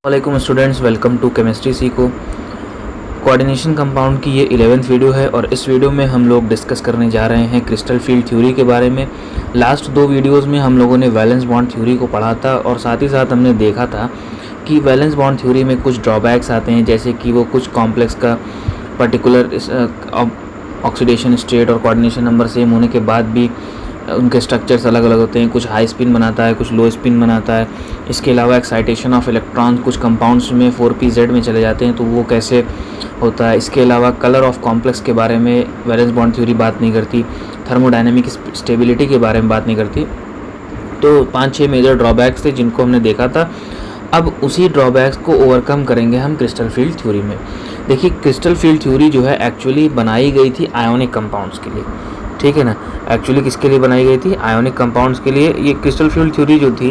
वालेकुम students, welcome to chemistry सीखो। Coordination compound की ये 11th वीडियो है और इस वीडियो में हम लोग डिस्कस करने जा रहे हैं क्रिस्टल फील्ड थ्योरी के बारे में। लास्ट दो वीडियोस में हम लोगों ने वैलेंस बॉन्ड थ्योरी को पढ़ा था और साथ ही साथ हमने देखा था कि वैलेंस बॉन्ड थ्योरी में कुछ ड्रॉबैक्स आते हैं, जैसे कि वो कुछ कॉम्प्लेक्स का पर्टिकुलर ऑक्सीडेशन स्टेट और कोऑर्डिनेशन नंबर सेम होने के बाद भी उनके स्ट्रक्चर्स अलग अलग होते हैं। कुछ हाई स्पिन बनाता है, कुछ लो स्पिन बनाता है। इसके अलावा एक्साइटेशन ऑफ इलेक्ट्रॉन कुछ कंपाउंड्स में 4pz में चले जाते हैं, तो वो कैसे होता है। इसके अलावा कलर ऑफ कॉम्प्लेक्स के बारे में वैलेंस बॉन्ड थ्योरी बात नहीं करती, थर्मोडायनेमिक स्टेबिलिटी के बारे में बात नहीं करती। तो 5-6 मेजर ड्रॉबैक्स थे जिनको हमने देखा था। अब उसी ड्रॉबैक्स को ओवरकम करेंगे हम क्रिस्टल फील्ड थ्योरी में। देखिए, क्रिस्टल फील्ड थ्योरी जो है एक्चुअली बनाई गई थी आयोनिक कंपाउंड्स के लिए, ठीक है ना। एक्चुअली किसके लिए बनाई गई थी? आयोनिक कंपाउंड्स के लिए। ये क्रिस्टल फील्ड थ्योरी जो थी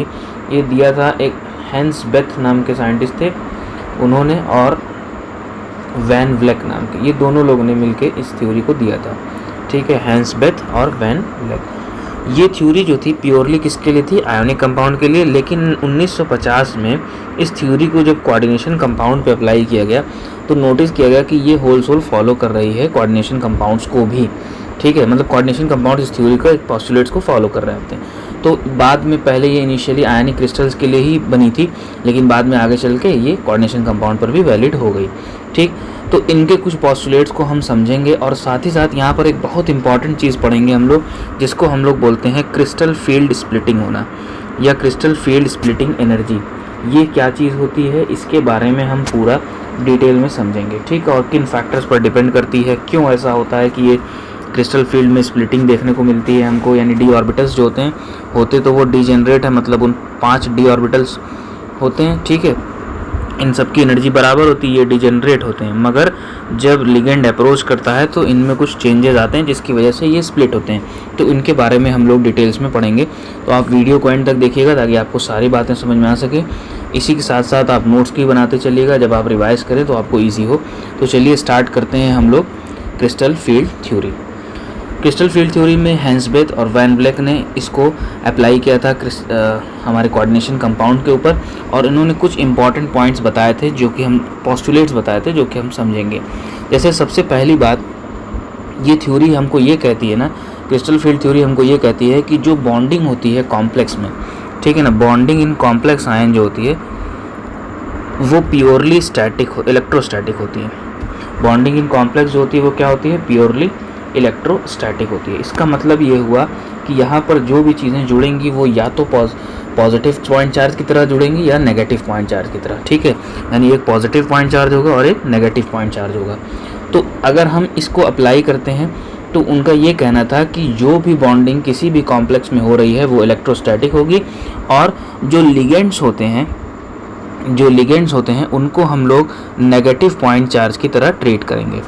ये दिया था एक हैंस बेथ नाम के साइंटिस्ट थे उन्होंने, और वैन व्लेक नाम के, ये दोनों लोगों ने मिलकर इस थ्योरी को दिया था, ठीक है, हैंस बेथ और वैन व्लेक। ये थ्योरी जो थी प्योरली किसके लिए थी? आयोनिक कंपाउंड के लिए। लेकिन 1950 में इस थ्योरी को जब कोऑर्डिनेशन कंपाउंड पे अप्लाई किया गया तो नोटिस किया गया कि ये होल सोल फॉलो कर रही है कोऑर्डिनेशन कंपाउंड्स को भी, ठीक है। मतलब कोऑर्डिनेशन कंपाउंड इस थ्योरी का पोस्टुलेट्स को फॉलो कर रहे होते हैं। तो बाद में पहले ये इनिशियली आयनिक क्रिस्टल्स के लिए ही बनी थी, लेकिन बाद में आगे चल के ये कोऑर्डिनेशन कंपाउंड पर भी वैलिड हो गई, ठीक। तो इनके कुछ पोस्टुलेट्स को हम समझेंगे और साथ ही साथ यहाँ पर एक बहुत इंपॉर्टेंट चीज़ पढ़ेंगे हम लोग, जिसको हम लोग बोलते हैं क्रिस्टल फील्ड स्प्लिटिंग होना या क्रिस्टल फील्ड स्प्लिटिंग एनर्जी। ये क्या चीज़ होती है, इसके बारे में हम पूरा डिटेल में समझेंगे, ठीक। और किन फैक्टर्स पर डिपेंड करती है, क्यों ऐसा होता है कि ये क्रिस्टल फील्ड में स्प्लिटिंग देखने को मिलती है हमको, यानी डी ऑर्बिटल्स जो होते तो वो डीजेनरेट है, मतलब उन 5 डी ऑर्बिटल्स होते हैं, ठीक है। इन सब की एनर्जी बराबर होती है, ये डिजेनरेट होते हैं, मगर जब लिगेंड अप्रोच करता है तो इनमें कुछ चेंजेस आते हैं जिसकी वजह से ये स्प्लिट होते हैं। तो इनके बारे में हम लोग डिटेल्स में पढ़ेंगे, तो आप वीडियो को एंड तक देखिएगा ताकि आपको सारी बातें समझ में आ सके। इसी के साथ साथ आप नोट्स भी बनाते चलिएगा, जब आप रिवाइज करें तो आपको ईजी हो। तो चलिए स्टार्ट करते हैं हम लोग crystal field theory. Crystal field theory में हैंस बेथ और वैन व्लेक ने इसको अप्लाई किया था हमारे कोऑर्डिनेशन कंपाउंड के ऊपर, और इन्होंने कुछ इंपॉर्टेंट पॉइंट्स बताए थे जो कि हम पोस्टुलेट्स बताए थे जो कि हम समझेंगे। जैसे सबसे पहली बात, ये थ्योरी हमको ये कहती है ना, क्रिस्टल फील्ड थ्योरी हमको ये कहती है कि जो बॉन्डिंग होती है कॉम्प्लेक्स में, ठीक है ना, बॉन्डिंग इन कॉम्प्लेक्स आयन जो होती है वो प्योरली स्टैटिक इलेक्ट्रोस्टैटिक होती है। बॉन्डिंग इन कॉम्प्लेक्स जो होती है वो क्या होती है? प्योरली इलेक्ट्रोस्टैटिक होती है। इसका मतलब ये हुआ कि यहाँ पर जो भी चीज़ें जुड़ेंगी वो या तो पॉजिटिव पॉइंट चार्ज की तरह जुड़ेंगी या नेगेटिव पॉइंट चार्ज की तरह, ठीक है। यानी एक पॉजिटिव पॉइंट चार्ज होगा और एक नेगेटिव पॉइंट चार्ज होगा। तो अगर हम इसको अप्लाई करते हैं तो उनका ये कहना था कि जो भी बॉन्डिंग किसी भी कॉम्प्लेक्स में हो रही है वो इलेक्ट्रोस्टैटिक होगी, और जो लिगेंड्स होते हैं उनको हम लोग नेगेटिव पॉइंट चार्ज की तरह ट्रीट करेंगे,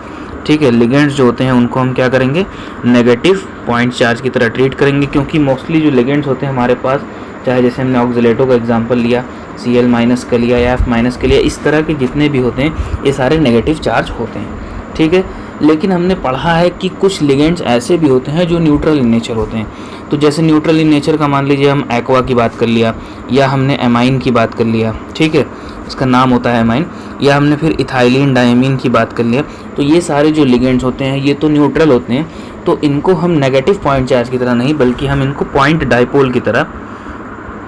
ठीक है। लिगेंड्स जो होते हैं उनको हम क्या करेंगे? नेगेटिव पॉइंट चार्ज की तरह ट्रीट करेंगे, क्योंकि मोस्टली जो लिगेंड्स होते हैं हमारे पास, चाहे जैसे हमने ऑक्सीलेटो का एग्जांपल लिया, Cl- का लिया या F- का लिया, इस तरह के जितने भी होते हैं ये सारे नेगेटिव चार्ज होते हैं, ठीक है। लेकिन हमने पढ़ा है कि कुछ लिगेंड्स ऐसे भी होते हैं जो न्यूट्रल इन नेचर होते हैं। तो जैसे न्यूट्रल इन नेचर का मान लीजिए हम एक्वा की बात कर लिया, या हमने एमाइन की बात कर लिया, ठीक है, इसका नाम होता है एमाइन, या हमने फिर इथाइलिन डायमीन की बात कर लिया। तो ये सारे जो लिगेंड्स होते हैं ये तो न्यूट्रल होते हैं, तो इनको हम नेगेटिव पॉइंट चार्ज की तरह नहीं बल्कि हम इनको पॉइंट डाइपोल की तरह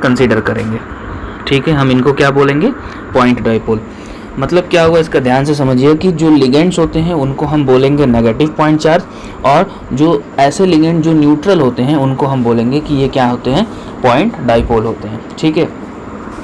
कंसीडर करेंगे, ठीक है। हम इनको क्या बोलेंगे? Point dipole. मतलब क्या हुआ, इसका ध्यान से समझिए कि जो लिगेंड्स होते हैं उनको हम बोलेंगे नेगेटिव पॉइंट चार्ज, और जो ऐसे लिगेंड जो न्यूट्रल होते हैं उनको हम बोलेंगे कि ये क्या होते हैं? पॉइंट डाइपोल होते हैं, ठीक है।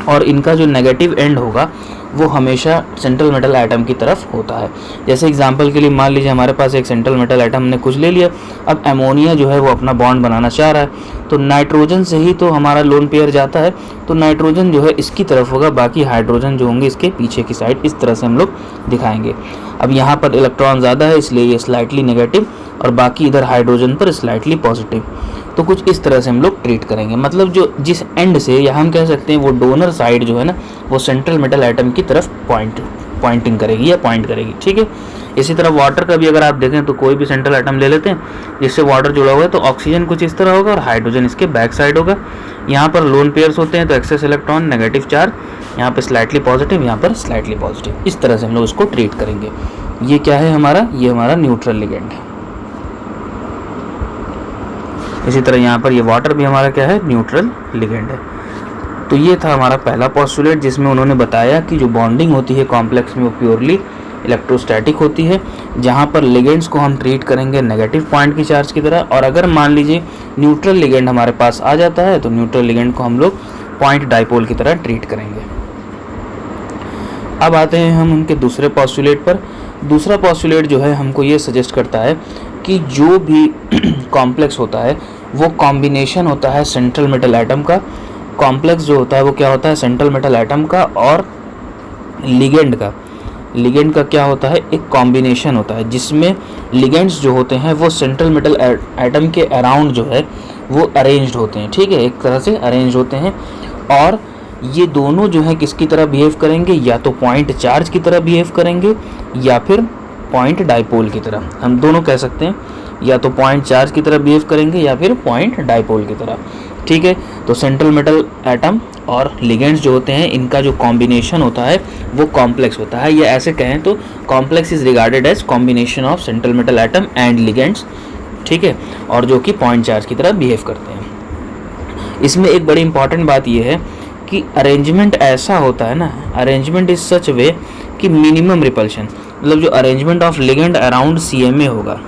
और इनका जो नेगेटिव एंड होगा वो हमेशा सेंट्रल मेटल एटम की तरफ होता है। जैसे एग्जांपल के लिए मान लीजिए हमारे पास एक सेंट्रल मेटल एटम ने कुछ ले लिया, अब एमोनिया जो है वो अपना बॉन्ड बनाना चाह रहा है, तो नाइट्रोजन से ही तो हमारा लोन पेयर जाता है, तो नाइट्रोजन जो है इसकी तरफ होगा, बाकी हाइड्रोजन जो होंगे इसके पीछे की साइड, इस तरह से हम लोग दिखाएंगे। अब यहाँ पर इलेक्ट्रॉन ज़्यादा है इसलिए ये स्लाइटली नेगेटिव, और बाकी इधर हाइड्रोजन पर स्लाइटली पॉजिटिव। तो कुछ इस तरह से हम लोग ट्रीट करेंगे। मतलब जो जिस एंड से, या हम कह सकते हैं वो डोनर साइड जो है ना वो सेंट्रल मेटल एटम की तरफ पॉइंटिंग करेगी या पॉइंट करेगी, ठीक है। इसी तरह वाटर का भी अगर आप देखें तो कोई भी सेंट्रल एटम ले लेते हैं जिससे वाटर जुड़ा हुआ है, तो ऑक्सीजन कुछ इस तरह होगा और हाइड्रोजन इसके बैक साइड होगा। यहाँ पर लोन पेयर्स होते हैं, तो एक्सेस इलेक्ट्रॉन, नेगेटिव चार्ज, यहाँ पर स्लाइटली पॉजिटिव, यहाँ पर स्लाइटली पॉजिटिव। इस तरह से हम लोग इसको ट्रीट करेंगे। ये क्या है हमारा, ये हमारा न्यूट्रल लिगेंड है। इसी तरह यहाँ पर ये वाटर भी हमारा क्या है, न्यूट्रल लिगेंड है। तो ये था हमारा पहला पोस्टुलेट, जिसमें उन्होंने बताया कि जो बॉन्डिंग होती है कॉम्प्लेक्स में वो प्योरली इलेक्ट्रोस्टैटिक होती है, जहाँ पर लिगेंड्स को हम ट्रीट करेंगे नेगेटिव पॉइंट की चार्ज की तरह। और अगर मान लीजिए न्यूट्रल लिगेंड हमारे पास आ जाता है तो न्यूट्रल लिगेंड को हम लोग पॉइंट डाइपोल की तरह ट्रीट करेंगे। अब आते हैं हम उनके दूसरे पोस्टुलेट पर। दूसरा पोस्टुलेट जो है हमको ये सजेस्ट करता है कि जो भी कॉम्प्लेक्स होता है वो कॉम्बिनेशन होता है सेंट्रल मेटल एटम का। कॉम्प्लेक्स जो होता है वो क्या होता है, सेंट्रल मेटल एटम का और लिगेंड का। लिगेंड का क्या होता है, एक कॉम्बिनेशन होता है जिसमें लिगेंड्स जो होते हैं वो सेंट्रल मेटल एटम के अराउंड जो है वो अरेंज्ड होते हैं, ठीक है, एक तरह से अरेंज होते हैं। और ये दोनों जो है किसकी तरह बिहेव करेंगे, या तो पॉइंट चार्ज की तरह बिहेव करेंगे या फिर पॉइंट डाइपोल की तरह। हम दोनों कह सकते हैं, या तो पॉइंट चार्ज की तरह बिहेव करेंगे या फिर पॉइंट डाइपोल की तरह, ठीक है। तो सेंट्रल मेटल एटम और लिगेंड्स जो होते हैं इनका जो कॉम्बिनेशन होता है वो कॉम्प्लेक्स होता है, या ऐसे कहें तो complex is regarded as combination of central metal atom and ligands, ठीक है, और जो कि पॉइंट चार्ज की तरह बिहेव करते हैं। इसमें एक बड़ी इंपॉर्टेंट बात यह है कि अरेंजमेंट ऐसा होता है ना, अरेंजमेंट इज सच वे कि मिनिमम रिपल्शन, मतलब जो arrangement of ligand around CMA होगा,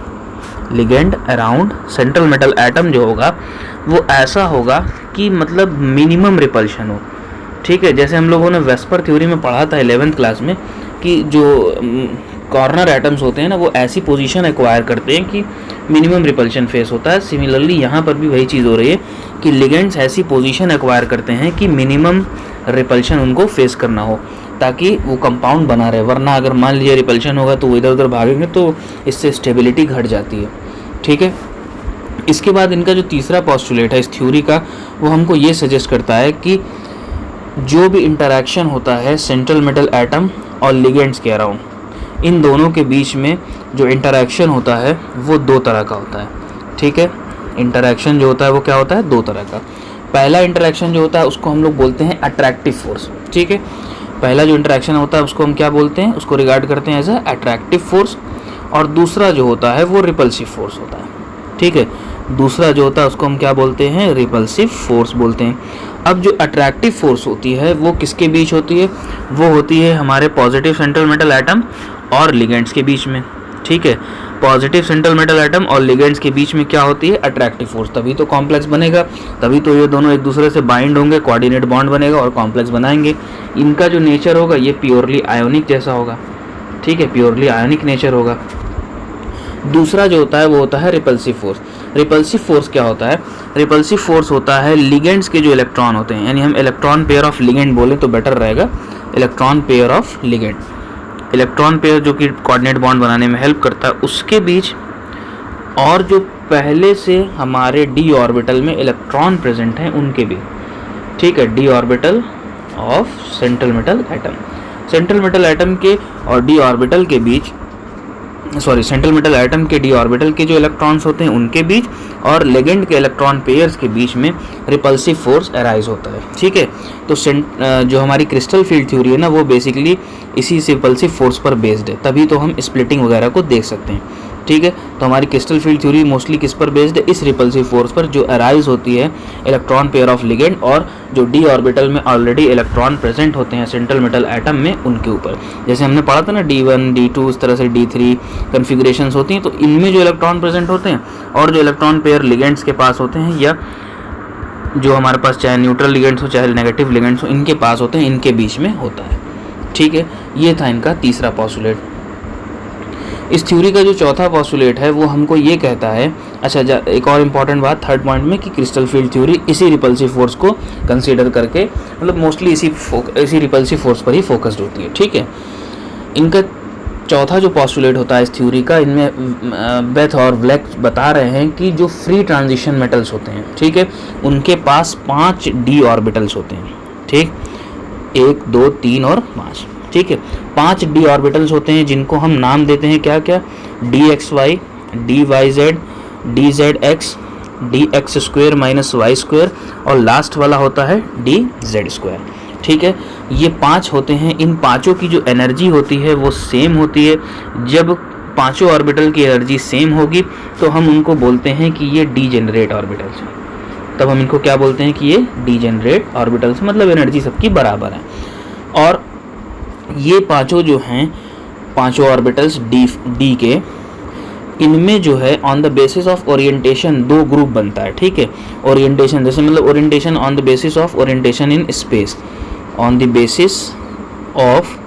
ligand around central metal atom जो होगा वो ऐसा होगा कि मतलब मिनिमम रिपल्शन हो, ठीक है। जैसे हम लोगों ने वेस्पर थ्योरी में पढ़ा था 11th क्लास में कि जो कॉर्नर एटम्स होते हैं ना वो ऐसी पोजीशन एक्वायर करते हैं कि मिनिमम रिपल्शन फेस होता है। सिमिलरली यहाँ पर भी वही चीज़ हो रही है कि लिगेंड्स ऐसी पोजीशन एक्वायर करते हैं कि मिनिमम रिपल्शन उनको फेस करना हो ताकि वो कंपाउंड बना रहे, वरना अगर मान लीजिए रिपल्शन होगा तो वो इधर उधर भागेंगे तो इससे स्टेबिलिटी घट जाती है, ठीक है। इसके बाद इनका जो तीसरा पोस्टुलेट है इस थ्योरी का, वो हमको ये सजेस्ट करता है कि जो भी इंटरैक्शन होता है सेंट्रल मेटल एटम और लिगेंड्स के अराउंड, इन दोनों के बीच में जो इंटरैक्शन होता है वो दो तरह का होता है, ठीक है। इंटरैक्शन जो होता है वो क्या होता है, दो तरह का। पहला इंटरैक्शन जो होता है उसको हम लोग बोलते हैं अट्रैक्टिव फोर्स, ठीक है। पहला जो इंटरैक्शन होता है उसको हम क्या बोलते हैं, उसको रिगार्ड करते हैं एज अ अट्रैक्टिव फोर्स। और दूसरा जो होता है वो रिपल्सिव फोर्स होता है, ठीक है। दूसरा जो होता है उसको हम क्या बोलते हैं, रिपल्सिव फोर्स बोलते हैं। अब जो अट्रैक्टिव फोर्स होती है वो किसके बीच होती है, वो होती है हमारे पॉजिटिव सेंट्रल मेटल एटम और लिगेंड्स के बीच में, ठीक है। पॉजिटिव सेंट्रल मेटल एटम और लिगेंड्स के बीच में क्या होती है, अट्रैक्टिव फोर्स। तभी तो कॉम्प्लेक्स बनेगा, तभी तो ये दोनों एक दूसरे से बाइंड होंगे, कोऑर्डिनेट बॉन्ड बनेगा और कॉम्प्लेक्स बनाएंगे। इनका जो नेचर होगा ये प्योरली आयोनिक जैसा होगा, ठीक है, प्योरली आयोनिक नेचर होगा। दूसरा जो होता है वो होता है रिपल्सिव फोर्स। रिपल्सिव फोर्स क्या होता है, रिपल्सिव फोर्स होता है लिगेंड्स के जो इलेक्ट्रॉन होते हैं, यानी हम इलेक्ट्रॉन पेयर ऑफ लिगेंड बोलें तो बेटर रहेगा, electron pair of ligand. Electron pair जो कि कोऑर्डिनेट बॉन्ड बनाने में हेल्प करता है उसके बीच, और जो पहले से हमारे d ऑर्बिटल में इलेक्ट्रॉन प्रेजेंट हैं उनके बीच, ठीक है, d orbital of central metal atom. Central metal atom के और d ऑर्बिटल के बीच, सॉरी, सेंट्रल मेटल एटम के d ऑर्बिटल के जो इलेक्ट्रॉन्स होते हैं उनके बीच और लिगेंड के इलेक्ट्रॉन पेयर्स के बीच में रिपल्सिव फोर्स अराइज होता है, ठीक है। तो जो हमारी क्रिस्टल फील्ड थ्योरी है ना वो बेसिकली इसी रिपल्सिव फोर्स पर बेस्ड है, तभी तो हम स्प्लिटिंग वगैरह को देख सकते हैं, ठीक है। तो हमारी क्रिस्टल फील्ड थ्योरी मोस्टली किस पर बेस्ड है, इस रिपल्सिव फोर्स पर जो अराइज होती है इलेक्ट्रॉन पेयर ऑफ लिगेंड और जो d ऑर्बिटल में ऑलरेडी इलेक्ट्रॉन प्रेजेंट होते हैं सेंट्रल मेटल एटम में उनके ऊपर। जैसे हमने पढ़ा था ना d1 d2 इस तरह से d3 कन्फिगरेशंस होती हैं, तो इनमें जो इलेक्ट्रॉन प्रेजेंट होते हैं और जो इलेक्ट्रॉन पेयर लिगेंड्स के पास होते हैं, या जो हमारे पास चाहे न्यूट्रल लिगेंड्स हो चाहे नेगेटिव लिगेंड्स हो इनके पास होते हैं, इनके बीच में होता है, ठीक है। ये था इनका तीसरा पोस्टुलेट। इस थ्योरी का जो चौथा पोस्टुलेट है वो हमको ये कहता है, अच्छा एक और इम्पॉर्टेंट बात थर्ड पॉइंट में, कि क्रिस्टल फील्ड थ्योरी इसी रिपल्सिव फोर्स को कंसीडर करके, मतलब मोस्टली इसी रिपल्सिव फोर्स पर ही फोकस्ड होती है, ठीक है। इनका चौथा जो पोस्टुलेट होता है इस थ्योरी का, इनमें बेथ और ब्लैक बता रहे हैं कि जो फ्री ट्रांजिशन मेटल्स होते हैं, ठीक है, उनके पास 5 d ऑर्बिटल्स होते हैं, ठीक, 1 2 3 और 5, ठीक है। 5 d ऑर्बिटल्स होते हैं जिनको हम नाम देते हैं क्या क्या, dxy, dyz, dzx, dx square minus Y square, और लास्ट वाला होता है dz स्क्वायर। ठीक है, ये 5 होते हैं। इन पांचों की जो एनर्जी होती है वो सेम होती है। जब पांचों ऑर्बिटल की एनर्जी सेम होगी तो हम उनको बोलते हैं कि ये डीजेनरेट ऑर्बिटल्स हैं। तब हम इनको क्या बोलते हैं कि ये डीजेनरेट ऑर्बिटल्स, मतलब एनर्जी सबकी बराबर है। और ये पांचों जो हैं, पांचों ऑर्बिटल्स डी के, इनमें जो है on the basis of orientation 2 group बनता है। ठीक है, ओरिएंटेशन जैसे मतलब orientation on the basis of orientation in space, on the basis of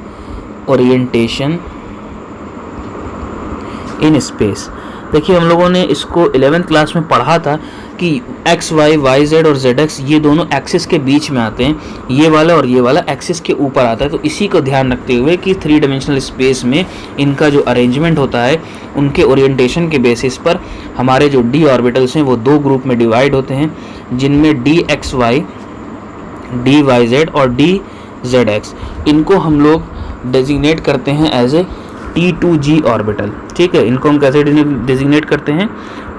orientation in space. देखिए, हम लोगों ने इसको 11th क्लास में पढ़ा था कि एक्स वाई, वाई जेड और जेड एक्स ये दोनों एक्सिस के बीच में आते हैं, ये वाला और ये वाला एक्सिस के ऊपर आता है। तो इसी को ध्यान रखते हुए कि 3 डायमेंशनल स्पेस में इनका जो अरेंजमेंट होता है, उनके ओरिएंटेशन के बेसिस पर हमारे जो डी ऑर्बिटल्स हैं वो 2 ग्रुप में डिवाइड होते हैं, जिनमें D X Y, D Y Z और डी जेड एक्स, इनको हम लोग डेजिग्नेट करते हैं एज ए T2G ऑर्बिटल। ठीक है, इनको हम कैसे डेजिग्नेट करते हैं,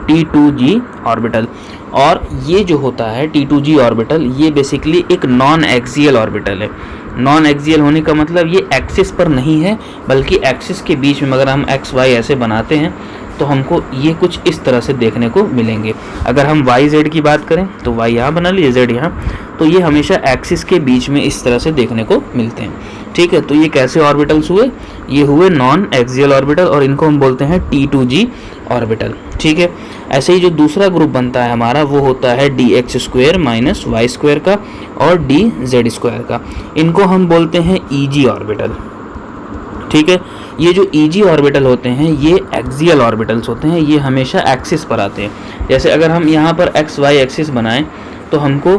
T2G ऑर्बिटल। और ये जो होता है T2G ऑर्बिटल, ये बेसिकली एक नॉन एक्सियल ऑर्बिटल है। नॉन एक्सियल होने का मतलब ये एक्सिस पर नहीं है, बल्कि एक्सिस के बीच में अगर हम एक्स वाई ऐसे बनाते हैं तो हमको ये कुछ इस तरह से देखने को मिलेंगे। अगर हम वाई जेड की बात करें तो वाई यहाँ बना लीजिए, जेड यहाँ, तो ये हमेशा एक्सिस के बीच में इस तरह से देखने को मिलते हैं। ठीक है, तो ये कैसे ऑर्बिटल्स हुए, ये हुए नॉन एक्सियल ऑर्बिटल, और इनको हम बोलते हैं T2G ऑर्बिटल। ठीक है, ऐसे ही जो दूसरा ग्रुप बनता है हमारा वो होता है dx square minus Y square का और dz स्क्वायर का, इनको हम बोलते हैं EG ऑर्बिटल। ठीक है, ये जो EG ऑर्बिटल होते हैं ये एक्सियल ऑर्बिटल्स होते हैं, ये हमेशा एक्सिस पर आते हैं। जैसे अगर हम यहाँ पर एक्स वाई एक्सिस बनाएं तो हमको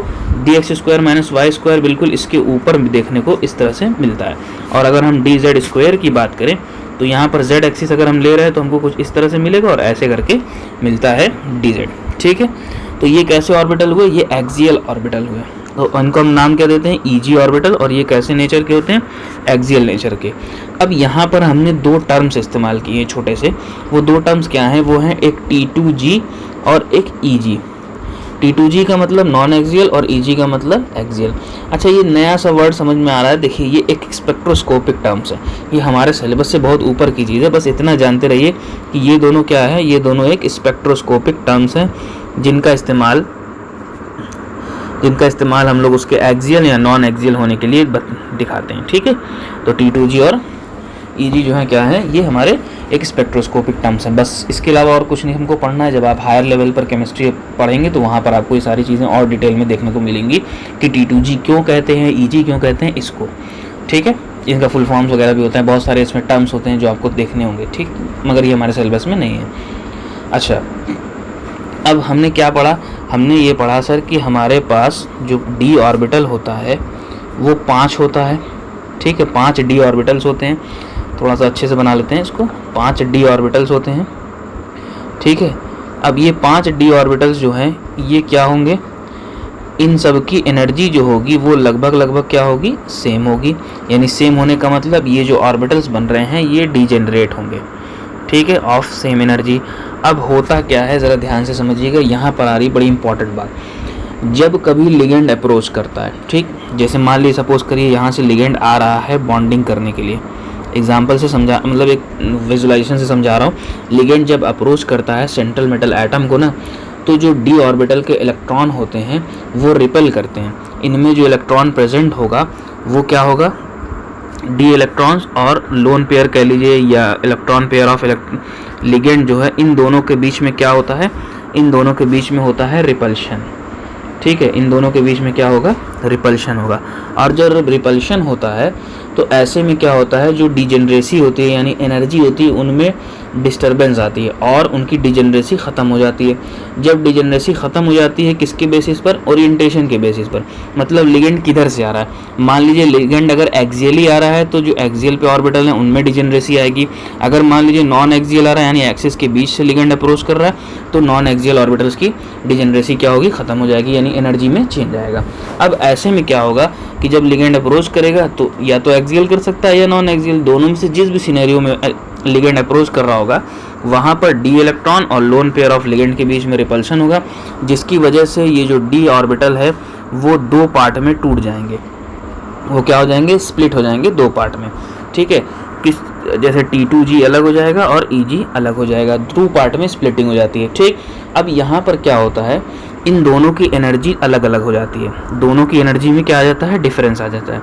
dx square minus Y square बिल्कुल इसके ऊपर देखने को इस तरह से मिलता है। और अगर हम dz स्क्वायर की बात करें तो यहाँ पर z एक्सिस अगर हम ले रहे हैं तो हमको कुछ इस तरह से मिलेगा और ऐसे करके मिलता है dz। ठीक है, तो ये कैसे ऑर्बिटल हुए, ये एक्सियल ऑर्बिटल हुए, तो इनको हम नाम क्या देते हैं, EG ऑर्बिटल। और ये कैसे नेचर के होते हैं, एक्सियल नेचर के। अब यहाँ पर हमने 2 टर्म्स इस्तेमाल किए छोटे से, वो 2 टर्म्स क्या हैं, वो हैं एक T2G और एक EG। T2G का मतलब नॉन एक्सियल और EG का मतलब एक्सियल। अच्छा, ये नया सा वर्ड समझ में आ रहा है, देखिए ये एक स्पेक्ट्रोस्कोपिक टर्म्स है, ये हमारे सिलेबस से बहुत ऊपर की चीज़ है, बस इतना जानते रहिए कि ये दोनों क्या है, ये दोनों एक स्पेक्ट्रोस्कोपिक टर्म्स हैं जिनका इस्तेमाल हम लोग उसके एक्सियल या नॉन एक्सियल होने के लिए दिखाते हैं। ठीक है, तो T2G और EG जो है क्या है, ये हमारे एक स्पेक्ट्रोस्कोपिक टर्म्स हैं, बस इसके अलावा और कुछ नहीं हमको पढ़ना है। जब आप हायर लेवल पर केमिस्ट्री पढ़ेंगे तो वहाँ पर आपको ये सारी चीज़ें और डिटेल में देखने को मिलेंगी कि T2G क्यों कहते हैं, EG क्यों कहते हैं इसको। ठीक है, इनका फुल फॉर्म्स वगैरह भी होता है, बहुत सारे इसमें टर्म्स होते हैं जो आपको देखने होंगे। ठीक, मगर ये हमारे सिलेबस में नहीं है। अच्छा, अब हमने क्या पढ़ा, हमने ये पढ़ा सर कि हमारे पास जो डी ऑर्बिटल होता है वो 5 होता है। ठीक है, 5 डी ऑर्बिटल्स होते हैं, थोड़ा सा अच्छे से बना लेते हैं इसको, 5 डी ऑर्बिटल्स होते हैं। ठीक है, अब ये 5 डी ऑर्बिटल्स जो हैं ये क्या होंगे, इन सब की एनर्जी जो होगी वो लगभग क्या होगी, सेम होगी। यानी सेम होने का मतलब ये जो ऑर्बिटल्स बन रहे हैं ये डीजेनरेट होंगे। ठीक है, ऑफ सेम एनर्जी। अब होता क्या है ज़रा ध्यान से समझिएगा, यहाँ पर आ रही बड़ी इंपॉर्टेंट बात। जब कभी लिगेंड अप्रोच करता है, ठीक, जैसे मान लीजिए सपोज करिए यहाँ से लिगेंड आ रहा है बॉन्डिंग करने के लिए, एग्जाम्पल से समझा, मतलब एक विजुलाइजेशन से समझा रहा हूँ। लिगेंड जब अप्रोच करता है सेंट्रल मेटल एटम को ना, तो जो डी ऑर्बिटल के इलेक्ट्रॉन होते हैं वो रिपेल करते हैं। इनमें जो इलेक्ट्रॉन प्रेजेंट होगा वो क्या होगा, डी इलेक्ट्रॉन्स, और लोन पेयर कह लीजिए या इलेक्ट्रॉन पेयर ऑफ लिगेंड जो है, इन दोनों के बीच में क्या होता है, इन दोनों के बीच में होता है रिपल्शन। ठीक है, इन दोनों के बीच में क्या होगा, रिपल्शन होगा। और जब रिपल्शन होता है तो ऐसे में क्या होता है, जो डिजेनरेसी होती है यानी एनर्जी होती है उनमें डिस्टरबेंस आती है और उनकी डिजेनरेसी ख़त्म हो जाती है। जब डिजेनरेसी ख़त्म हो जाती है किसके बेसिस पर, ओरिएंटेशन के बेसिस पर। मतलब लिगेंड किधर से आ रहा है, मान लीजिए लिगेंड अगर एक्सियली आ रहा है तो जो एक्सियल पे ऑर्बिटल है उनमें डिजेनरेसी आएगी। अगर मान लीजिए नॉन एक्सियल आ रहा है यानी एक्सिस के बीच से लिगेंड अप्रोच कर रहा है तो नॉन एक्सियल ऑर्बिटल्स की डिजेनरेसी क्या होगी, ख़त्म हो जाएगी, यानी एनर्जी में चेंज आएगा। अब ऐसे में क्या होगा कि जब लिगेंड अप्रोच करेगा तो या तो एक्सियल कर सकता है या नॉन एक्सियल, दोनों में से जिस भी सिनेरियो में लिगेंड अप्रोच कर रहा होगा वहाँ पर डी इलेक्ट्रॉन और लोन पेयर ऑफ लिगेंड के बीच में रिपल्शन होगा, जिसकी वजह से ये जो डी ऑर्बिटल है वो 2 पार्ट में टूट जाएंगे। वो क्या हो जाएंगे, स्प्लिट हो जाएंगे 2 पार्ट में। ठीक है, किस जैसे T2G अलग हो जाएगा और EG अलग हो जाएगा, 2 पार्ट में स्प्लिटिंग हो जाती है। ठीक, अब यहाँ पर क्या होता है, इन दोनों की एनर्जी अलग अलग हो जाती है। दोनों की एनर्जी में क्या आ जाता है, डिफरेंस आ जाता है।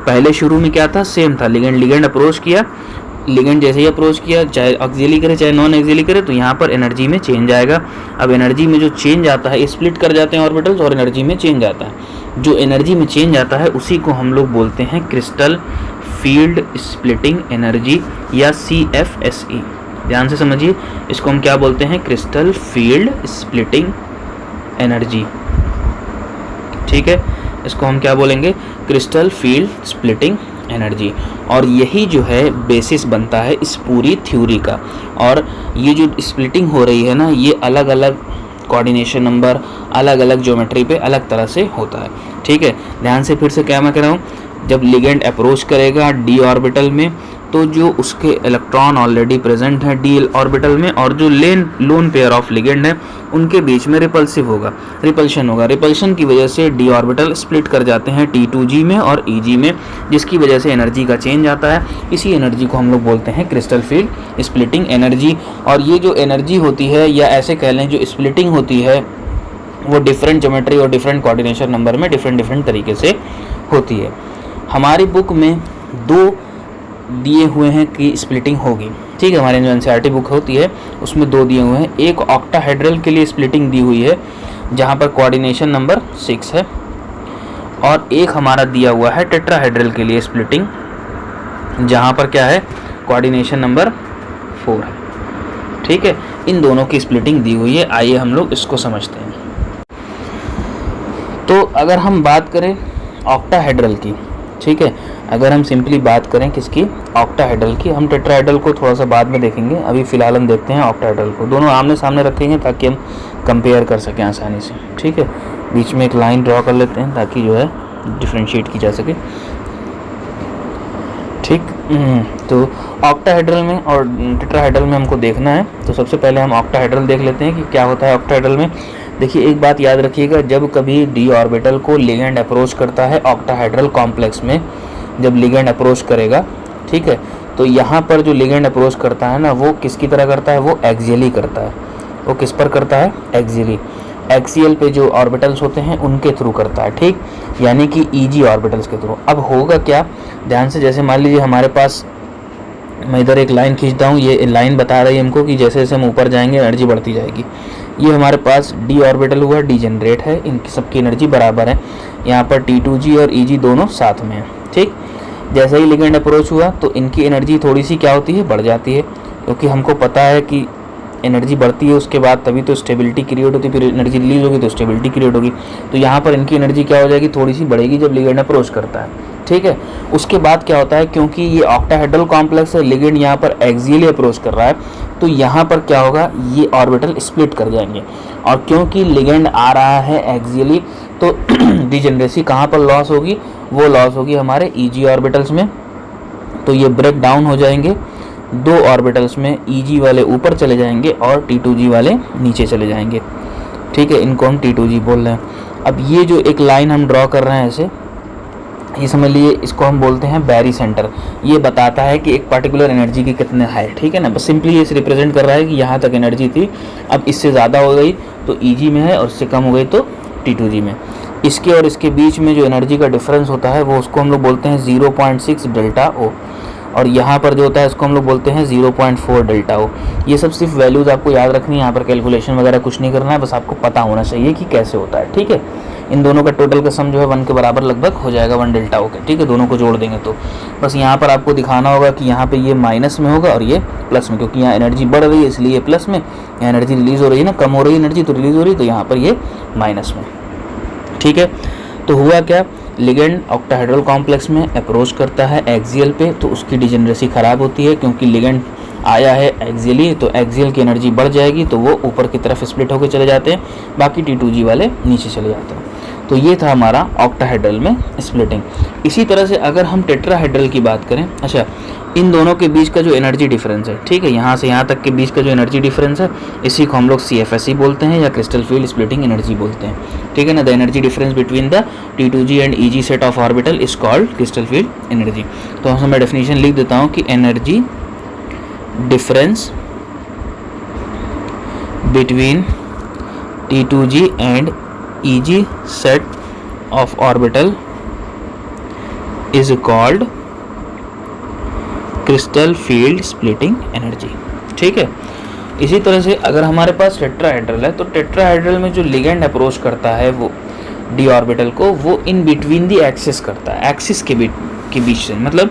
पहले शुरू में क्या था, सेम था, लिगेंड अप्रोच किया, लिगेंड जैसे ही अप्रोच किया, चाहे एक्सियली करे चाहे नॉन एक्सियली करे, तो यहाँ पर एनर्जी में चेंज आएगा। अब एनर्जी में जो चेंज आता है, स्प्लिट कर जाते हैं ऑर्बिटल्स और एनर्जी में चेंज आता है। जो एनर्जी में चेंज आता है उसी को हम लोग बोलते हैं क्रिस्टल फील्ड स्प्लिटिंग एनर्जी या CFSE। ध्यान से समझिए, इसको हम क्या बोलते हैं, क्रिस्टल फील्ड स्प्लिटिंग एनर्जी। ठीक है, इसको हम क्या बोलेंगे, क्रिस्टल फील्ड स्प्लिटिंग एनर्जी। और यही जो है बेसिस बनता है इस पूरी थ्योरी का। और ये जो स्प्लिटिंग हो रही है ना, ये अलग अलग कोऑर्डिनेशन नंबर, अलग अलग ज्योमेट्री पे अलग तरह से होता है। ठीक है, ध्यान से फिर से क्या मैं कह रहा हूँ, जब लिगेंड अप्रोच करेगा डी ऑर्बिटल में तो जो उसके इलेक्ट्रॉन ऑलरेडी प्रेजेंट है डी ऑर्बिटल में और जो लोन पेयर ऑफ लिगेंड है उनके बीच में रिपल्सिव होगा, रिपल्शन होगा। रिपल्शन की वजह से डी ऑर्बिटल स्प्लिट कर जाते हैं T2G में और EG में, जिसकी वजह से एनर्जी का चेंज आता है। इसी एनर्जी को हम लोग बोलते हैं क्रिस्टल फील्ड स्प्लिटिंग एनर्जी। और ये जो एनर्जी होती है, या ऐसे कह लें जो स्प्लिटिंग होती है, वो डिफरेंट ज्योमेट्री और डिफरेंट कोऑर्डिनेशन नंबर में डिफरेंट तरीके से होती है। हमारी बुक में 2 दिए हुए हैं कि स्प्लिटिंग होगी। ठीक है, हमारे जो NCERT बुक होती है उसमें 2 दिए हुए हैं। एक ऑक्टाहेड्रल के लिए स्प्लिटिंग दी हुई है जहाँ पर कोऑर्डिनेशन नंबर 6 है, और एक हमारा दिया हुआ है टेट्राहेड्रल के लिए स्प्लिटिंग, जहाँ पर क्या है, कोऑर्डिनेशन नंबर 4 है। ठीक है, इन दोनों की स्प्लिटिंग दी हुई है। आइए हम लोग इसको समझते हैं। तो अगर हम बात करें ऑक्टाहेड्रल की, ठीक है, अगर हम सिंपली बात करें किसकी, ऑक्टाहेड्रल की, हम टेट्राहेड्रल को थोड़ा सा बाद में देखेंगे, अभी फ़िलहाल हम देखते हैं ऑक्टाहेड्रल को। दोनों आमने सामने रखेंगे ताकि हम कंपेयर कर सकें आसानी से। ठीक है, बीच में एक लाइन ड्रॉ कर लेते हैं ताकि जो है डिफ्रेंशिएट की जा सके। ठीक, तो ऑक्टाहेड्रल में और टेट्राहेड्रल में हमको देखना है। तो सबसे पहले हम ऑक्टाहेड्रल देख लेते हैं कि क्या होता है ऑक्टाहेड्रल में। देखिए, एक बात याद रखिएगा, जब कभी डी ऑर्बिटल को लिगेंड अप्रोच करता है ऑक्टाहेड्रल कॉम्प्लेक्स में, जब लिगेंड अप्रोच करेगा, ठीक है, तो यहाँ पर जो लिगेंड अप्रोच करता है ना, वो किसकी तरह करता है, वो एक्सियली करता है। वो किस पर करता है, एक्सियली, एक्सियल पे जो ऑर्बिटल्स होते हैं उनके थ्रू करता है। ठीक, यानी कि EG ऑर्बिटल्स के थ्रू। अब होगा क्या, ध्यान से, जैसे मान लीजिए हमारे पास, मैं इधर एक लाइन खींचता हूँ, ये लाइन बता रही है हमको कि जैसे जैसे हम ऊपर जाएंगे एनर्जी बढ़ती जाएगी। ये हमारे पास डी ऑर्बिटल हुआ, डीजेनरेट है, इनकी सबकी एनर्जी बराबर है। यहाँ पर T2G और EG दोनों साथ में है। ठीक, जैसे ही लिगेंड अप्रोच हुआ तो इनकी एनर्जी थोड़ी सी क्या होती है, बढ़ जाती है, क्योंकि हमको पता है कि एनर्जी बढ़ती है उसके बाद तभी तो स्टेबिलिटी क्रिएट होती है, फिर एनर्जी रिलीज होगी तो स्टेबिलिटी क्रिएट होगी। तो यहाँ पर इनकी एनर्जी क्या हो जाएगी, थोड़ी सी बढ़ेगी जब लिगेंड अप्रोच करता है। ठीक है, उसके बाद क्या होता है, क्योंकि ये ऑक्टाहेड्रल कॉम्प्लेक्स है, लिगेंड यहाँ पर एक्सियली अप्रोच कर रहा है, तो यहाँ पर क्या होगा, ये ऑर्बिटल स्प्लिट कर जाएंगे। और क्योंकि लिगेंड आ रहा है एक्सियली, तो डिजेनरेसी कहाँ पर लॉस होगी, वो लॉस होगी हमारे EG ऑर्बिटल्स में। तो ये ब्रेक डाउन हो जाएंगे 2 ऑर्बिटल्स में, EG वाले ऊपर चले जाएंगे और T2G वाले नीचे चले जाएंगे। ठीक है, इनको हम T2G बोल रहे हैं। अब ये जो एक लाइन हम ड्रॉ कर रहे हैं ऐसे, ये समझ लिए, इसको हम बोलते हैं बैरी सेंटर। ये बताता है कि एक पर्टिकुलर एनर्जी की कितने है। ठीक है ना, बस सिंपली ये रिप्रेजेंट कर रहा है कि यहाँ तक एनर्जी थी, अब इससे ज़्यादा हो गई तो EG में है और इससे कम हो गई तो T2G में। इसके और इसके बीच में जो एनर्जी का डिफरेंस होता है वो उसको हम लोग बोलते हैं 0.6 डेल्टा O, और यहाँ पर जो होता है इसको हम लोग बोलते हैं 0.4 डेल्टा O। ये सब सिर्फ वैल्यूज़ आपको याद रखनी है, यहाँ पर कैलकुलेशन वगैरह कुछ नहीं करना है, बस आपको पता होना चाहिए कि कैसे होता है। ठीक है, इन दोनों का टोटल का सम जो है 1 के बराबर लगभग हो जाएगा, 1 डेल्टा O के। ठीक है, दोनों को जोड़ देंगे तो बस यहाँ पर आपको दिखाना होगा कि यहाँ पे ये माइनस में होगा और ये प्लस में, क्योंकि यहाँ एनर्जी बढ़ रही है इसलिए प्लस में, यहाँ एनर्जी रिलीज़ हो रही है ना, कम हो रही है एनर्जी तो रिलीज़ हो रही है, तो यहाँ पर ये माइनस में। ठीक है, तो हुआ क्या, लिगेंड ऑक्टाहेड्रल कॉम्प्लेक्स में अप्रोच करता है एक्सियल पे, तो उसकी डिजेनरेसी ख़राब होती है, क्योंकि लिगेंड आया है एक्सियली, तो एक्सियल की एनर्जी बढ़ जाएगी, तो वो ऊपर की तरफ स्प्लिट होकर चले जाते हैं, बाकी T2G वाले नीचे चले जाते हैं। तो ये था हमारा ऑक्टाहेड्रल में स्प्लिटिंग। इसी तरह से अगर हम टेट्राहेड्रल की बात करें, अच्छा इन दोनों के बीच का जो एनर्जी डिफरेंस है, ठीक है, यहाँ से यहाँ तक के बीच का जो एनर्जी डिफरेंस है, इसी को हम लोग CFSE बोलते हैं या क्रिस्टल फील्ड स्प्लिटिंग एनर्जी बोलते हैं, ठीक है ना। The energy difference between the T2G and EG set of orbital is called crystal field energy. तो मैं डेफिनेशन लिख देता हूँ कि energy difference between T2G and EG set of orbital is called crystal field splitting energy, ठीक है। इसी तरह से अगर हमारे पास टेट्राहेड्रल है, तो टेट्राहेड्रल में जो लिगेंड अप्रोच करता है वो d ऑर्बिटल को, वो इन बिटवीन दी एक्सिस करता है, एक्सिस के बीच से, मतलब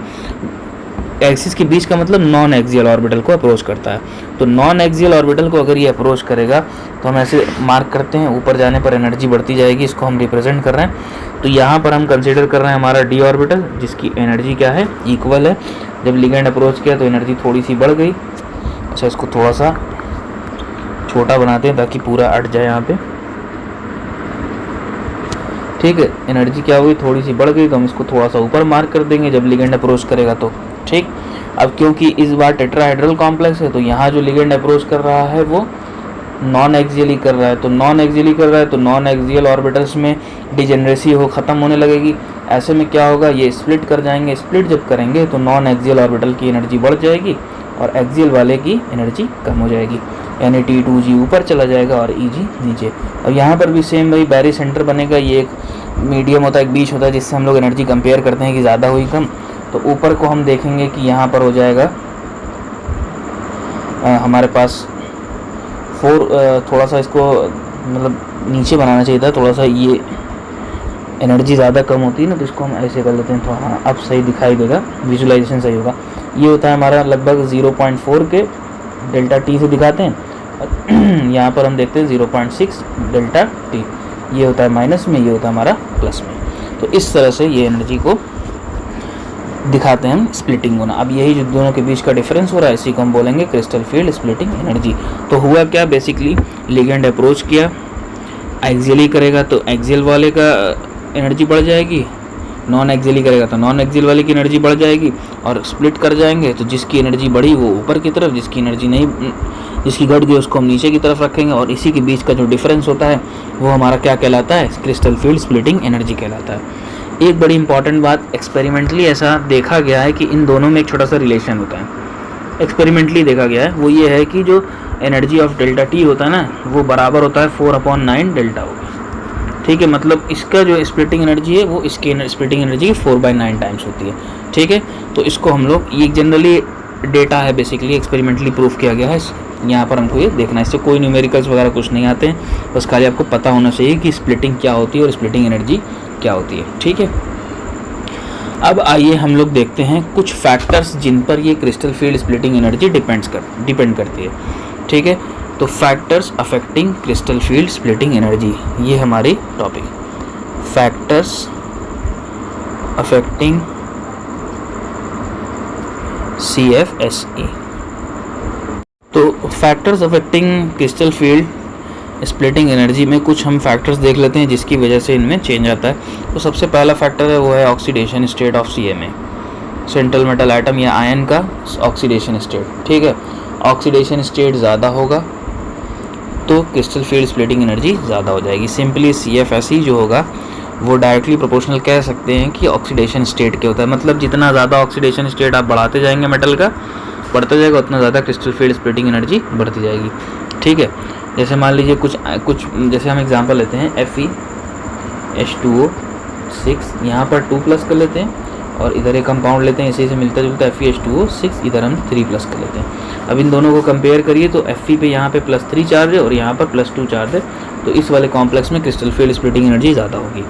एक्सिस के बीच का मतलब नॉन एक्सियल ऑर्बिटल को अप्रोच करता है। तो नॉन एक्सियल ऑर्बिटल को अगर ये अप्रोच करेगा तो हम ऐसे मार्क करते हैं, ऊपर जाने पर एनर्जी बढ़ती जाएगी, इसको हम रिप्रेजेंट कर रहे हैं। तो यहाँ पर हम कंसीडर कर रहे हैं हमारा d ऑर्बिटल, जिसकी एनर्जी क्या है, इक्वल है। जब लिगेंड अप्रोच किया तो एनर्जी थोड़ी सी बढ़ गई। अच्छा, इसको थोड़ा सा छोटा बनाते हैं ताकि पूरा अट जाए यहाँ पे, ठीक है। एनर्जी क्या हुई, थोड़ी सी बढ़ गई, तो हम इसको थोड़ा सा ऊपर मार्क कर देंगे जब लिगेंड अप्रोच करेगा तो, ठीक। अब क्योंकि इस बार टेट्राहेड्रल कॉम्प्लेक्स है, तो यहाँ जो लिगेंड अप्रोच कर रहा है वो नॉन एक्सियली कर रहा है, तो नॉन एक्सियली कर रहा है तो नॉन एक्सियल ऑर्बिटल्स में डिजेनरेसी ख़त्म होने लगेगी। ऐसे में क्या होगा, ये स्प्लिट कर जाएंगे। स्प्लिट जब करेंगे तो नॉन एक्सियल ऑर्बिटल की एनर्जी बढ़ जाएगी और एक्सियल वाले की एनर्जी कम हो जाएगी, यानी T2G ऊपर चला जाएगा और EG नीचे। अब यहाँ पर भी सेम भाई बैरी सेंटर बनेगा, ये एक मीडियम होता है, एक बीच होता है, जिससे हम लोग एनर्जी कंपेयर करते हैं कि ज़्यादा हुई कम। तो ऊपर को हम देखेंगे कि यहाँ पर हो जाएगा हमारे पास 4, थोड़ा सा इसको मतलब नीचे बनाना चाहिए था, थोड़ा सा ये एनर्जी ज़्यादा कम होती है ना, तो इसको हम ऐसे कर लेते हैं, तो हाँ अब सही दिखाई देगा, विजुलाइजेशन सही होगा। ये होता है हमारा लगभग 0.4 के डेल्टा T से दिखाते हैं, यहाँ पर हम देखते हैं 0.6 डेल्टा T, ये होता है माइनस में, ये होता है हमारा प्लस में। तो इस तरह से ये एनर्जी को दिखाते हैं हम स्प्लिटिंग होना। अब यही जो दोनों के बीच का डिफरेंस हो रहा है, इसी को हम बोलेंगे क्रिस्टल फील्ड स्प्लिटिंग एनर्जी। तो हुआ क्या, बेसिकली लिगेंड अप्रोच किया, एक्सियली करेगा तो एक्सियल वाले का एनर्जी बढ़ जाएगी, नॉन एक्सियली करेगा तो नॉन एक्सियल वाले की एनर्जी बढ़ जाएगी, और स्प्लिट कर जाएंगे तो जिसकी एनर्जी बढ़ी वो ऊपर की तरफ, जिसकी एनर्जी नहीं, जिसकी घट गई उसको हम नीचे की तरफ रखेंगे, और इसी के बीच का जो डिफरेंस होता है वो हमारा क्या कहलाता है, क्रिस्टल फील्ड स्प्लिटिंग एनर्जी कहलाता है। एक बड़ी इंपॉर्टेंट बात, एक्सपेरिमेंटली ऐसा देखा गया है कि इन दोनों में एक छोटा सा रिलेशन होता है, एक्सपेरिमेंटली देखा गया है, वो ये है कि जो एनर्जी ऑफ डेल्टा T होता है ना, वो बराबर होता है 4/9 डेल्टा होगा, ठीक है। मतलब इसका जो स्प्लिटिंग एनर्जी है वो इसकी स्प्लिटिंग एनर्जी 4/9 टाइम्स होती है, ठीक है। तो इसको हम लोग, ये जनरली डेटा है, बेसिकली एक्सपेरिमेंटली प्रूफ किया गया है, यहाँ पर हमको ये देखना है, इससे कोई न्यूमेरिकल्स वगैरह कुछ नहीं आते हैं, बस खाली आपको पता होना चाहिए कि स्प्लिटिंग क्या होती है और स्प्लिटिंग एनर्जी क्या होती है, ठीक है। अब आइए हम लोग देखते हैं कुछ फैक्टर्स जिन पर ये crystal field splitting energy depend करती है, ठीक है। तो factors affecting crystal field splitting energy, ये हमारी टॉपिक, फैक्टर्स अफेक्टिंग CFSE। तो factors affecting crystal field splitting energy में कुछ हम फैक्टर्स देख लेते हैं जिसकी वजह से इनमें चेंज आता है। तो सबसे पहला फैक्टर है वो है oxidation state of CMA, central metal atom या आयन का ऑक्सीडेशन स्टेट, ठीक है। ऑक्सीडेशन स्टेट ज़्यादा होगा तो क्रिस्टल फील्ड स्प्लिटिंग एनर्जी ज़्यादा हो जाएगी। सिंपली CFSE जो होगा वो डायरेक्टली प्रोपोर्शनल कह सकते हैं कि ऑक्सीडेशन स्टेट के होता है, मतलब जितना ज़्यादा ऑक्सीडेशन स्टेट आप बढ़ाते जाएंगे मेटल का, बढ़ता जाएगा उतना ज़्यादा क्रिस्टल फील्ड स्प्लिटिंग एनर्जी बढ़ती जाएगी, ठीक है। जैसे मान लीजिए कुछ जैसे हम एग्जांपल लेते हैं FeH2O6, यहाँ पर 2+ कर लेते हैं, और इधर एक कंपाउंड लेते हैं इसी से मिलता जुलता FeH2O6, इधर हम 3+ कर लेते हैं। अब इन दोनों को कंपेयर करिए तो Fe पे यहाँ पे +3 चार्ज है और यहाँ पर +2 चार्ज है, तो इस वाले कॉम्प्लेक्स में क्रिस्टल फील्ड स्प्लिटिंग एनर्जी ज़्यादा होगी,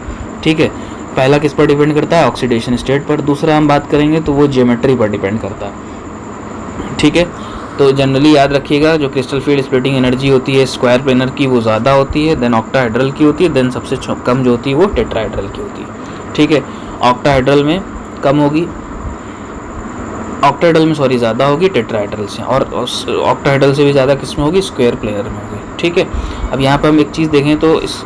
ठीक है। पहला किस पर डिपेंड करता है, ऑक्सीडेशन स्टेट पर। दूसरा हम बात करेंगे तो वो ज्योमेट्री पर डिपेंड करता है, ठीक है। तो जनरली याद रखिएगा जो क्रिस्टल फील्ड स्प्लिटिंग एनर्जी होती है स्क्वायर प्लेनर की वो ज़्यादा होती है, देन ऑक्टाहेड्रल की होती है, देन सबसे कम जो होती है वो टेट्राहेड्रल की होती है, ठीक है। ऑक्टाहेड्रल में कम होगी, ऑक्टाहेड्रल में सॉरी ज़्यादा होगी टेट्राहेड्रल से, और ऑक्टाहेड्रल से भी ज़्यादा किस में होगी, स्क्वायर प्लेनर में होगी, ठीक है। अब यहाँ पर हम एक चीज़ देखें तो इस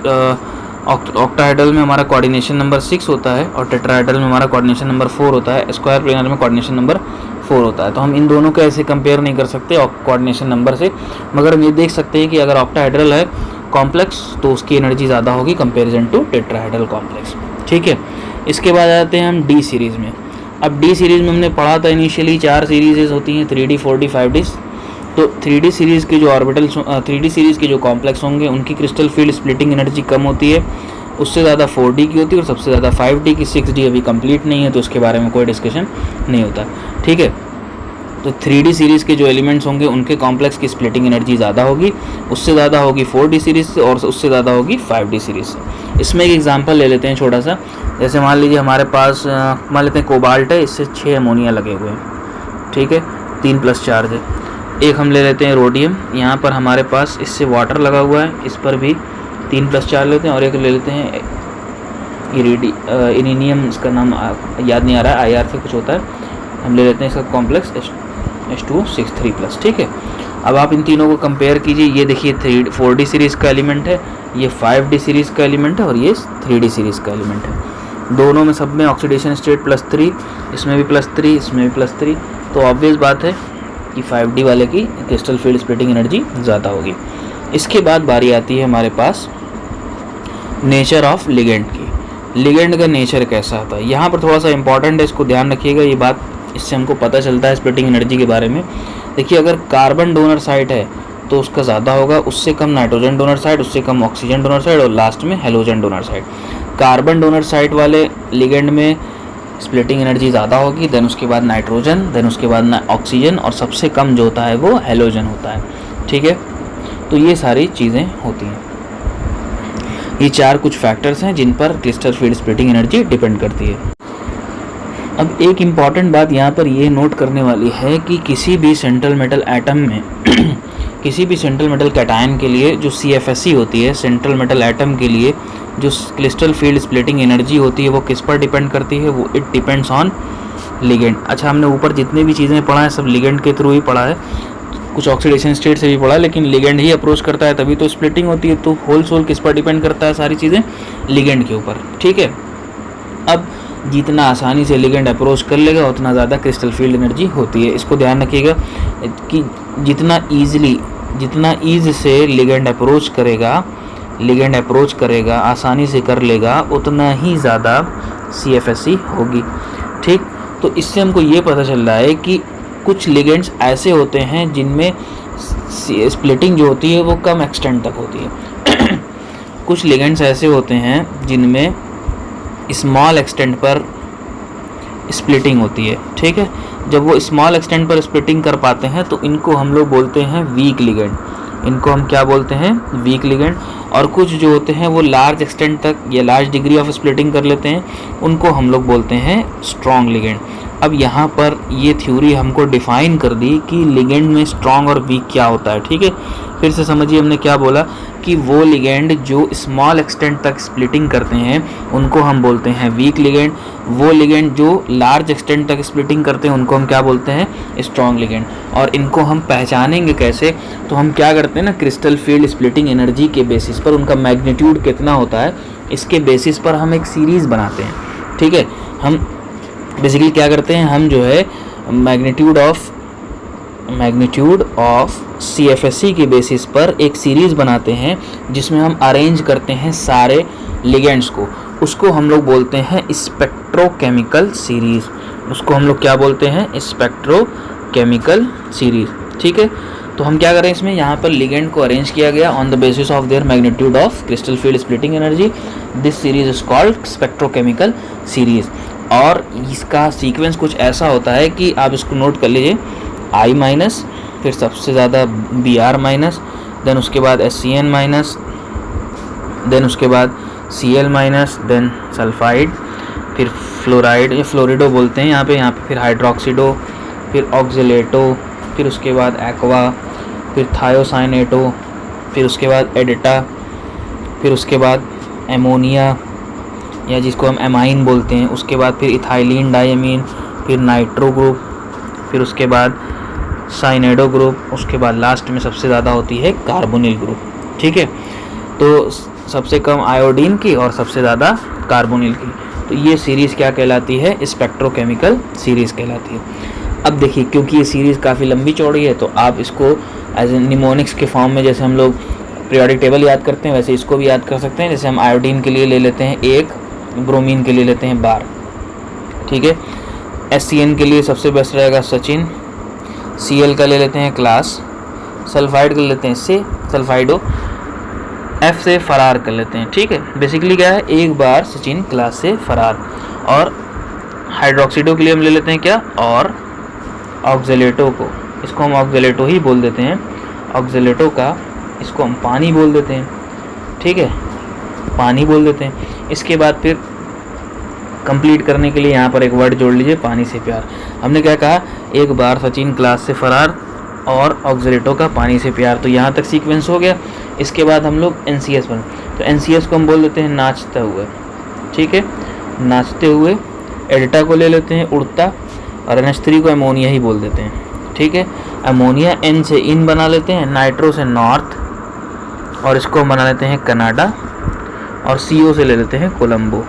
ऑक्टाहेड्रल में हमारा कोऑर्डिनेशन नंबर 6 होता है और टेट्राहेड्रल में हमारा कोऑर्डिनेशन नंबर 4 होता है। स्क्वायर प्लेनर में कोऑर्डिनेशन नंबर 4 होता है। तो हम इन दोनों को ऐसे कंपेयर नहीं कर सकते कोऑर्डिनेशन नंबर से, मगर हम ये देख सकते हैं कि अगर ऑक्टाहेड्रल है कॉम्प्लेक्स तो उसकी एनर्जी ज़्यादा होगी कंपेरिजन टू टेट्राहेड्रल कॉम्प्लेक्स। ठीक है, इसके बाद आते हैं हम डी सीरीज़ में। अब डी सीरीज़ में हमने पढ़ा था इनिशियली 4 सीरीज़ होती हैं, 3D 4D 5D। तो 3D सीरीज़ के जो ऑर्बिटल्स 3D सीरीज़ के जो कॉम्प्लेक्स होंगे उनकी क्रिस्टल फील्ड स्प्लिटिंग एनर्जी कम होती है, उससे ज़्यादा 4D की होती है और सबसे ज़्यादा 5D की। 6D अभी कंप्लीट नहीं है तो उसके बारे में कोई डिस्कशन नहीं होता। ठीक है, तो 3D सीरीज़ के जो एलिमेंट्स होंगे उनके कॉम्प्लेक्स की स्प्लिटिंग एनर्जी ज़्यादा होगी, उससे ज़्यादा होगी 4D सीरीज़ से और उससे ज़्यादा होगी 5D सीरीज़ से। इसमें एक एग्जांपल ले लेते हैं छोटा सा। जैसे मान लीजिए हमारे पास मान लेते हैं कोबाल्ट है, इससे 6 अमोनिया लगे हुए हैं। ठीक है, 3+ चार्ज है। एक हम ले लेते हैं रोडियम, यहाँ पर हमारे पास इससे वाटर लगा हुआ है, इस पर भी 3+ चार्ज लेते हैं। और एक ले लेते हैं इरेनियम, इसका नाम याद नहीं आ रहा है, IR से कुछ होता है, हम ले लेते हैं इसका कॉम्प्लेक्स H2O6 3+। ठीक है, अब आप इन तीनों को कंपेयर कीजिए। ये देखिए 4D सीरीज़ का एलिमेंट है, ये 5D सीरीज़ का एलिमेंट है और ये 3D सीरीज़ का एलिमेंट है। दोनों में सब में ऑक्सीडेशन स्टेट +3, इसमें भी +3, इसमें भी +3। तो ऑब्वियस बात है कि 5D वाले की क्रिस्टल फील्ड स्प्लिटिंग एनर्जी ज़्यादा होगी। इसके बाद बारी आती है हमारे पास नेचर ऑफ लिगेंड की। लिगेंड का नेचर कैसा होता है, यहाँ पर थोड़ा सा इंपॉर्टेंट है, इसको ध्यान रखिएगा। ये बात, इससे हमको पता चलता है स्प्लिटिंग एनर्जी के बारे में। देखिए, अगर कार्बन डोनर साइट है तो उसका ज़्यादा होगा, उससे कम नाइट्रोजन डोनर साइट, उससे कम ऑक्सीजन डोनर साइट और लास्ट में halogen donor site. Carbon donor site वाले लिगेंड में स्प्लिटिंग एनर्जी ज़्यादा होगी, देन उसके बाद नाइट्रोजन, देन उसके बाद ऑक्सीजन और सबसे कम जो होता है वो हेलोजन होता है। ठीक है, तो ये सारी चीज़ें होती हैं। ये 4 कुछ फैक्टर्स हैं जिन पर crystal field splitting energy depend करती है। अब एक इम्पॉर्टेंट बात यहाँ पर ये नोट करने वाली है कि किसी भी सेंट्रल मेटल एटम में किसी भी सेंट्रल मेटल कैटायन के लिए जो CFSE होती है, सेंट्रल मेटल एटम के लिए जो क्रिस्टल फील्ड स्प्लिटिंग एनर्जी होती है वो किस पर डिपेंड करती है, वो इट डिपेंड्स ऑन लिगेंड। अच्छा, हमने ऊपर जितने भी चीज़ें पढ़ा है सब लिगेंड के थ्रू ही पढ़ा है, कुछ ऑक्सीडेशन स्टेट से भी पढ़ा, लेकिन लिगेंड ही अप्रोच करता है तभी तो स्प्लिटिंग होती है। तो होल सोल किस पर डिपेंड करता है, सारी चीज़ें लिगेंड के ऊपर। ठीक है, अब जितना आसानी से लिगेंड अप्रोच कर लेगा उतना ज़्यादा क्रिस्टल फील्ड एनर्जी होती है। इसको ध्यान रखिएगा कि जितना ईज से लिगेंड अप्रोच करेगा आसानी से कर लेगा उतना ही ज़्यादा CFSE होगी। ठीक, तो इससे हमको ये पता चल रहा है कि कुछ लिगेंड्स ऐसे होते हैं जिनमें स्प्लिटिंग जो होती है वो कम एक्सटेंट तक होती है कुछ लिगेंड्स ऐसे होते हैं जिनमें स्मॉल एक्सटेंट पर स्प्लिटिंग होती है। ठीक है, जब वो स्मॉल एक्सटेंट पर स्प्लिटिंग कर पाते हैं तो इनको हम लोग बोलते हैं वीक लिगेंड। इनको हम क्या बोलते हैं, वीक लिगेंड। और कुछ जो होते हैं वो लार्ज एक्सटेंट तक या लार्ज डिग्री ऑफ स्प्लिटिंग कर लेते हैं, उनको हम लोग बोलते हैं स्ट्रॉन्ग लिगेंड। अब यहाँ पर ये थ्योरी हमको डिफाइन कर दी कि लिगेंड में स्ट्रॉन्ग और वीक क्या होता है। ठीक है, फिर से समझिए हमने क्या बोला कि वो लिगेंड जो स्मॉल एक्सटेंट तक स्प्लिटिंग करते हैं उनको हम बोलते हैं वीक लिगेंड। वो लिगेंड जो लार्ज एक्सटेंट तक स्प्लिटिंग करते हैं उनको हम क्या बोलते हैं, स्ट्रॉन्ग लिगेंड। और इनको हम पहचानेंगे कैसे, तो हम क्या करते हैं ना, क्रिस्टल फील्ड स्प्लिटिंग एनर्जी के बेसिस पर उनका मैग्नीट्यूड कितना होता है इसके बेसिस पर हम एक सीरीज़ बनाते हैं। ठीक है, हम बेसिकली क्या करते हैं, हम जो है मैग्नीट्यूड ऑफ CFSE के बेसिस पर एक सीरीज़ बनाते हैं जिसमें हम अरेंज करते हैं सारे लिगेंड्स को। उसको हम लोग बोलते हैं स्पेक्ट्रोकेमिकल सीरीज़। उसको हम लोग क्या बोलते हैं, स्पेक्ट्रोकेमिकल सीरीज़। ठीक है, तो हम क्या करें इसमें, यहाँ पर लिगेंड को अरेंज किया गया on the basis of their magnitude of crystal field splitting energy. This series is called spectrochemical series. और इसका सीक्वेंस कुछ ऐसा होता है कि आप इसको नोट कर लीजिए, I-, फिर सबसे ज़्यादा Br-, देन उसके बाद SCN-, देन उसके बाद Cl-, देन सल्फाइड, फिर फ्लोराइड या फ्लोरिडो बोलते हैं यहाँ पे फिर हाइड्रोक्सीडो, फिर ऑक्जेलेटो, फिर उसके बाद एक्वा, फिर थायोसाइनेटो, फिर उसके बाद एडिटा, फिर उसके बाद एमोनिया या जिसको हम एमाइन बोलते हैं, उसके बाद फिर इथाइलिन डाइमीन, फिर नाइट्रो ग्रुप, फिर उसके बाद साइनेडो ग्रुप, उसके बाद लास्ट में सबसे ज़्यादा होती है कार्बोनिल ग्रुप। ठीक है, तो सबसे कम आयोडीन की और सबसे ज़्यादा कार्बोनिल की। तो ये सीरीज़ क्या कहलाती है? स्पेक्ट्रोकेमिकल सीरीज़ कहलाती है। अब देखिए, क्योंकि ये सीरीज़ काफ़ी लंबी चौड़ी है तो आप इसको एज ए निमोनिक्स के फॉर्म में, जैसे हम लोग पीरियोडिक टेबल याद करते हैं वैसे इसको भी याद कर सकते हैं। जैसे हम आयोडीन के लिए ले लेते हैं 1, ब्रोमीन के लिए लेते हैं बार, ठीक है। SCN के लिए सबसे बेस्ट रहेगा सचिन, Cl का ले लेते हैं क्लास, सल्फाइड कर लेते हैं से सल्फाइडो, F से फरार कर लेते हैं, ठीक है। बेसिकली क्या है? एक बार सचिन क्लास से फरार। और हाइड्रोक्सीडो के लिए हम ले लेते हैं क्या? और ऑक्जेलेटो को, इसको हम ऑक्जेलेटो ही बोल देते हैं। ऑक्जेलेटो का इसको हम पानी बोल देते हैं, ठीक है, पानी बोल देते हैं। इसके बाद फिर कंप्लीट करने के लिए यहाँ पर एक वर्ड जोड़ लीजिए, पानी से प्यार। हमने क्या कहा? एक बार सचिन क्लास से फरार और ऑक्जेलेटो का पानी से प्यार। तो यहाँ तक सीक्वेंस हो गया। इसके बाद हम लोग NCS पर, तो NCS को हम बोल देते हैं नाचता हुए, ठीक है, नाचते हुए। एडिटा को ले लेते हैं उड़ता, और NH3 को अमोनिया ही बोल देते हैं, ठीक है। अमोनिया N से इन बना लेते हैं, नाइट्रो से नॉर्थ, और इसको बना लेते हैं कनाडा, और CO से ले लेते हैं कोलंबो।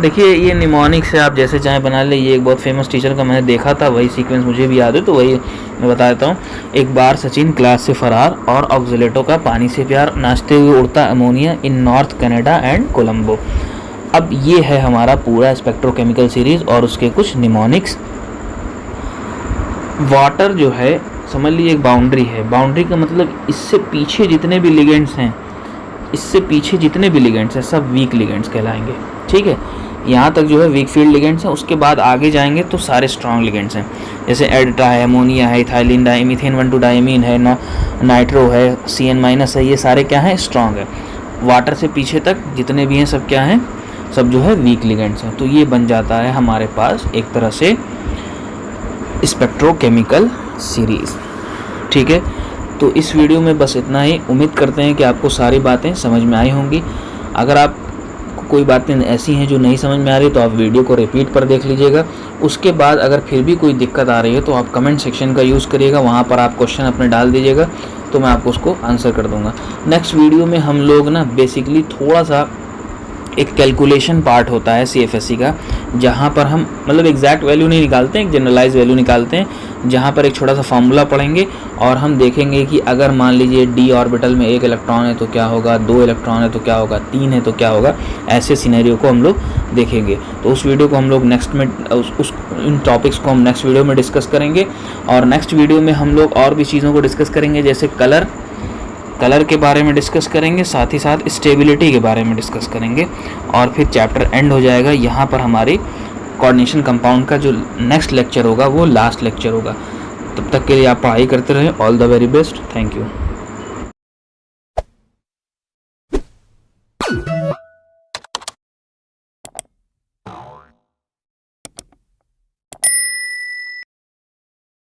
देखिए, ये निमोनिक से आप जैसे चाहें बना ले। ये एक बहुत फेमस टीचर का मैंने देखा था, वही सीक्वेंस मुझे भी याद है तो वही मैं बता देता हूँ। एक बार सचिन क्लास से फरार और ऑक्जेलेटो का पानी से प्यार, नाचते हुए उड़ता ammonia in north Canada and Colombo. अब ये है हमारा पूरा स्पेक्ट्रोकेमिकल सीरीज़ और उसके कुछ निमोनिक्स। वाटर जो है, समझ लीजिए एक बाउंड्री है। बाउंड्री का मतलब इससे पीछे जितने भी लिगेंड्स हैं, इससे पीछे जितने भी लिगेंड्स हैं सब वीक लिगेंड्स कहलाएंगे, ठीक है। यहाँ तक जो है वीक फील्ड लिगेंड्स हैं, उसके बाद आगे जाएंगे तो सारे स्ट्रॉन्ग लिगेंड्स हैं। जैसे एडिटा है, अमोनिया है, इथाइलिन डाइमीथेन 1,2-डाइमीन है, नाइट्रो है, CN- है, ये सारे क्या हैं? स्ट्रॉन्ग है। वाटर से पीछे तक जितने भी हैं सब क्या हैं? सब जो है वीक लिगेंड्स हैं। तो ये बन जाता है हमारे पास एक तरह से स्पेक्ट्रोकेमिकल सीरीज़, ठीक है। तो इस वीडियो में बस इतना ही। उम्मीद करते हैं कि आपको सारी बातें समझ में आई होंगी। अगर आप कोई बातें ऐसी हैं जो नहीं समझ में आ रही तो आप वीडियो को रिपीट पर देख लीजिएगा। उसके बाद अगर फिर भी कोई दिक्कत आ रही है तो आप कमेंट सेक्शन का यूज़ करिएगा, वहाँ पर आप क्वेश्चन अपने डाल दीजिएगा तो मैं आपको उसको आंसर कर दूँगा। नेक्स्ट वीडियो में हम लोग ना बेसिकली थोड़ा सा एक कैलकुलेशन पार्ट होता है CFSE का, जहाँ पर हम मतलब एग्जैक्ट वैल्यू नहीं निकालते हैं, एक जनरलाइज वैल्यू निकालते हैं, जहाँ पर एक छोटा सा फार्मूला पढ़ेंगे और हम देखेंगे कि अगर मान लीजिए D ऑर्बिटल में 1 इलेक्ट्रॉन है तो क्या होगा, 2 इलेक्ट्रॉन है तो क्या होगा, 3 है तो क्या होगा। ऐसे सिनेरियो को हम लोग देखेंगे। तो उस वीडियो को हम लोग नेक्स्ट में इन टॉपिक्स को हम नेक्स्ट वीडियो में डिस्कस करेंगे। और नेक्स्ट वीडियो में हम लोग और भी चीज़ों को डिस्कस करेंगे, जैसे कलर के बारे में डिस्कस करेंगे, साथ ही साथ स्टेबिलिटी के बारे में डिस्कस करेंगे, और फिर चैप्टर एंड हो जाएगा। यहाँ पर हमारे कोऑर्डिनेशन कंपाउंड का जो नेक्स्ट लेक्चर होगा वो लास्ट लेक्चर होगा। तब तक के लिए आप पढ़ाई करते रहें। All the very best. Thank you.